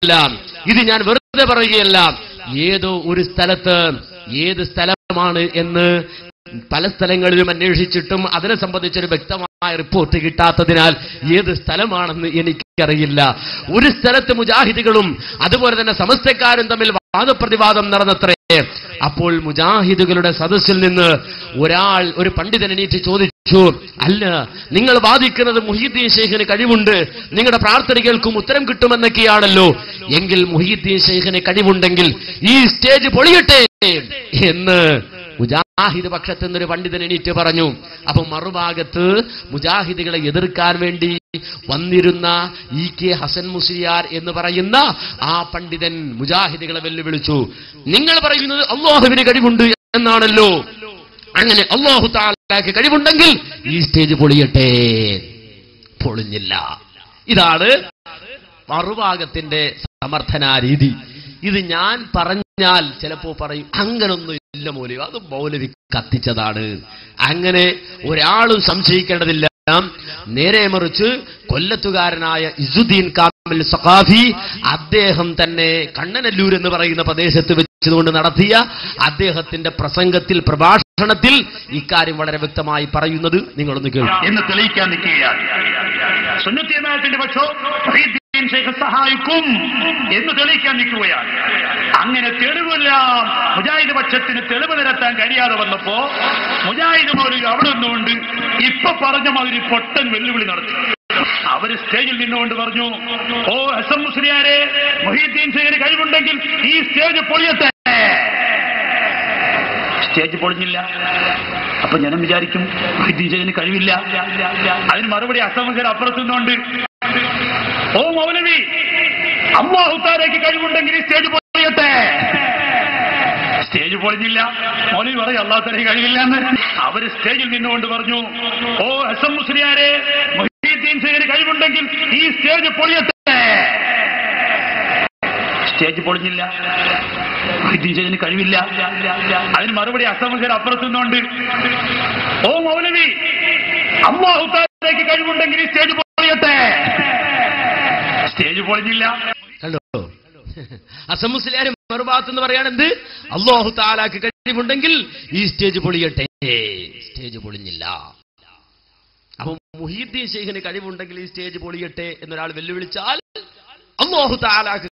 ഇത് ഞാൻ വെറുതെ പറയുകയല്ല. ഏതോ ഒരു സ്ഥലത്ത് ഏത് സ്ഥലമാണ് എന്ന് പല സ്ഥലങ്ങളിലും അന്വേഷിച്ചിട്ടും അതിനെ സംബന്ധിച്ചൊരു വ്യക്തമായ റിപ്പോർട്ട് കിട്ടാത്തതിനാൽ ഏത് സ്ഥലമാണെന്ന് എനിക്കറിയില്ല. ഒരു സ്ഥലത്ത് മുജാഹിദുകളും അതുപോലെ തന്നെ സമസ്തക്കാരും തമ്മിൽ വാദപ്രതിവാദം നടന്നത്രേ. അപ്പോൾ മുജാഹിദുകളുടെ സദസ്സിൽ നിന്ന് ഒരു പണ്ഡിതൻ എണീറ്റ് ചോദിച്ചു, അല്ല, നിങ്ങൾ വാദിക്കുന്നത് മുഹീദ്ദീൻ ശൈഖിന് കഴിവുണ്ട്, നിങ്ങളുടെ പ്രാർത്ഥന കേൾക്കും ഉത്തരം കിട്ടുമെന്നൊക്കെയാണല്ലോ. എങ്കിൽ മുഹീദ്ദീൻ ശൈഖിന് കഴിവുണ്ടെങ്കിൽ ഈ സ്റ്റേജ് പൊളിയട്ടെ എന്ന് മുജാഹിദ് പക്ഷത്ത് നിന്നൊരു പണ്ഡിതൻ എണീറ്റ് പറഞ്ഞു. അപ്പൊ മറുഭാഗത്ത് മുജാഹിദുകളെ എതിർക്കാൻ വേണ്ടി വന്നിരുന്ന ഇ.കെ. ഹസൻ മുസ്ലിയാർ എന്ന് പറയുന്ന ആ പണ്ഡിതൻ മുജാഹിദുകളെ വെല്ലുവിളിച്ചു. നിങ്ങൾ പറയുന്നത് അല്ലാഹുവിന് കഴിവുണ്ട് എന്നാണല്ലോ, അങ്ങനെ അല്ലാഹു തആലക്ക് കഴിവുണ്ടെങ്കിൽ ഈ സ്റ്റേജ് പൊളിയട്ടെ. പൊളിഞ്ഞില്ല. ഇതാണ് മറുഭാഗത്തിന്റെ സമർത്ഥനാ രീതി. ഇത് ഞാൻ പറഞ്ഞാൽ ചിലപ്പോ പറയും അങ്ങനൊന്നും ഇല്ല മൗലവി, അത് മൗലവി കത്തിച്ചതാണ്. അങ്ങനെ ഒരാളും സംശയിക്കേണ്ടതില്ല. നേരെ മറിച്ച് കൊല്ലത്തുകാരനായ ഇസുദ്ദീൻ കാമിൽ സഖാഫി അദ്ദേഹം തന്നെ കണ്ണനല്ലൂർ എന്ന് പറയുന്ന പ്രദേശത്ത് വെച്ചുകൊണ്ട് നടത്തിയ അദ്ദേഹത്തിന്റെ പ്രസംഗത്തിൽ പ്രഭാഷണത്തിൽ ഇക്കാര്യം വളരെ വ്യക്തമായി പറയുന്നത് നിങ്ങളൊന്ന് കേൾക്കും. എന്ന് തെളിയിക്കാൻ നിൽക്കുകയാണ്. സുന്നത്തി ജമാഅത്തിന്റെ പക്ഷം മുഹീദ്ദീൻ ശൈഖ് സഹായിക്കും എന്ന് തെളിയിക്കാൻ നിൽക്കുകയാണ്. അങ്ങനെ തെളിവെല്ലാം മുജാഹിദ് പക്ഷത്തിന് തെളിവ് നിരത്താൻ കഴിയാതെ വന്നപ്പോ മുജാഹിദ് മൗലവി അവിടെ നിന്നുകൊണ്ട് ഇപ്പൊ പറഞ്ഞ മാതിരി പൊട്ടൻ വെല്ലുവിളി നടത്തി. അവര് സ്റ്റേജിൽ നിന്നുകൊണ്ട് പറഞ്ഞു, ഓ ഹസൻ മുസ്ലിയാരെ, മുഹീദ്ദീൻ ശൈഖിന് കഴിവുണ്ടെങ്കിൽ ഈ സ്റ്റേജ് പൊളിയട്ടെ. സ്റ്റേജ് പൊളിഞ്ഞില്ല. അപ്പൊ ജനം വിചാരിക്കും മുഹീദ്ദീൻ ശൈഖിന് കഴിവില്ല. അതിന് മറുപടി ഹസൻ മുസ്ലിയാർ അപ്പുറത്തു നിന്നുകൊണ്ട്, ഓ മൗലവി, അല്ലാഹു തആലയ്ക്ക് കഴിവുണ്ടെങ്കിൽ ഈ സ്റ്റേജ് പൊളിയട്ടെ. സ്റ്റേജ് പൊളിഞ്ഞില്ല. മൗലവി പറയും അല്ലാഹു തആലയ്ക്ക് കഴിവില്ല എന്ന്. അവര് സ്റ്റേജിൽ നിന്നുകൊണ്ട് പറഞ്ഞു, ഓ ഹസൻ മുസ്ലിയാരെ, മുഹീദ്ദീൻ ശൈഖിന് കഴിവുണ്ടെങ്കിൽ ഈ സ്റ്റേജ് പൊളിയട്ടെ. സ്റ്റേജ് പൊളിഞ്ഞില്ല. മുഹീദ്ദീൻ ശൈഖിന് കഴിവില്ല. അതിന് മറുപടി ഹസൻ മുസ്ലിയാർ അപ്പുറത്തു നിന്നുകൊണ്ട്, ഓ മൗലവി, അല്ലാഹു തആലയ്ക്ക് കഴിവുണ്ടെങ്കിൽ ഈ സ്റ്റേജ് പൊളിയട്ടെ. സ്റ്റേജ് പൊളിഞ്ഞില്ല. കണ്ടോ, ഹസൻ മുസ്ലിയാർ മറുഭാഗത്ത് എന്ന് പറയാണ് എന്ത്, അല്ലാഹു തആലക്ക് കഴിവുണ്ടെങ്കിൽ ഈ സ്റ്റേജ് പൊളിയട്ടെ. സ്റ്റേജ് പൊളിഞ്ഞില്ല. അപ്പൊ മുഹീദ്ദീൻ ശൈഖിന് കഴിവുണ്ടെങ്കിൽ ഈ സ്റ്റേജ് പൊളിയട്ടെ എന്നൊരാൾ വെല്ലുവിളിച്ചാൽ അല്ലാഹു തആലക്ക്